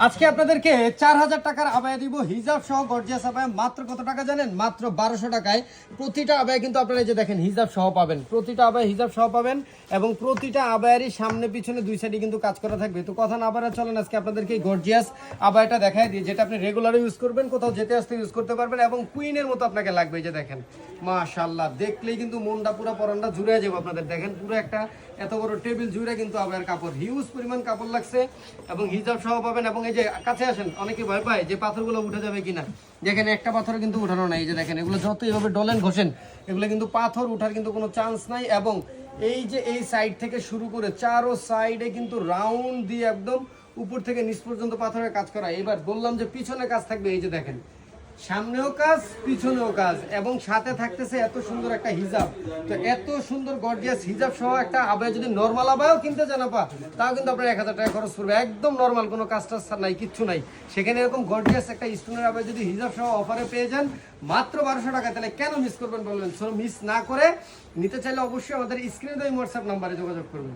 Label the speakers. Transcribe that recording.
Speaker 1: আজকে আপনাদেরকে 4000 টাকার আবায়া দিব হিজাব সহ গর্জিয়াস আবায়া। মাত্র কত টাকা জানেন? মাত্র 1200 টাকায়। প্রতিটা আবায়া কিন্তু আপনারা এই যে দেখেন হিজাব সহ পাবেন, প্রতিটা আবায়া হিজাব সহ পাবেন এবং প্রতিটা আবায়ারই সামনে পিছনে দুই সাইডে কিন্তু কাজ করা থাকবে। তো কথা না বাড়া চলেন আজকে আপনাদেরকে এই গর্জিয়াস আবায়াটা দেখায় দিই, যেটা আপনি রেগুলারও ইউজ করবেন, কোথাও যেতে আসতে ইউজ করতে পারবেন এবং কুইনের মতো আপনাকে লাগবে। এই যে দেখেন মাশাআল্লাহ, দেখলেই কিন্তু মনটা পুরো পরানটা জুড়ে যাবে আপনাদের। দেখেন পুরো একটা এত বড় টেবিল জুড়ে কিন্তু আবায়ার কাপড়, হিউজ পরিমাণ কাপড় লাগছে এবং হিজাব সহ পাবেন। এবং এই যে কাছে আসেন, অনেকে ভয় পায় যে পাথরগুলো উঠে যাবে কিনা। দেখেন একটা পাথর কিন্তু উঠানো নাই। এই যে দেখেন এগুলো যত এইভাবে ডলেন ঘষেন, এগুলো কিন্তু পাথর উঠার কিন্তু কোনো চান্স নাই। এবং এই যে এই সাইড থেকে শুরু করে চারো সাইডে কিন্তু রাউন্ড দিয়ে একদম উপর থেকে নিচ পর্যন্ত পাথরের কাজ করা। এবার বললাম যে পিছনে কাজ থাকবে, এই যে দেখেন সামনেও কাজ পিছনেও কাজ এবং সাথে থাকতেছে এত সুন্দর একটা হিজাব। তো এত সুন্দর গর্জিয়াস হিজাব সহ একটা আবায়া যদি নর্মাল আবায়াও কিনতে চান আপা, তাও কিন্তু আপনার 1000 টাকা খরচ পড়বে। একদম নর্মাল, কোনো কাজ টাজ নাই, কিচ্ছু নাই। সেখানে এরকম গর্জিয়াস একটা স্টোনের আবায়া যদি হিজাব সহ অফারে পেয়ে যান মাত্র 1200 টাকা, তাহলে কেন মিস করবেন বলবেন? সো মিস না করে নিতে চাইলে অবশ্যই আমাদের স্ক্রিনে দেওয়া হোয়াটসঅ্যাপ নাম্বারে যোগাযোগ করবেন।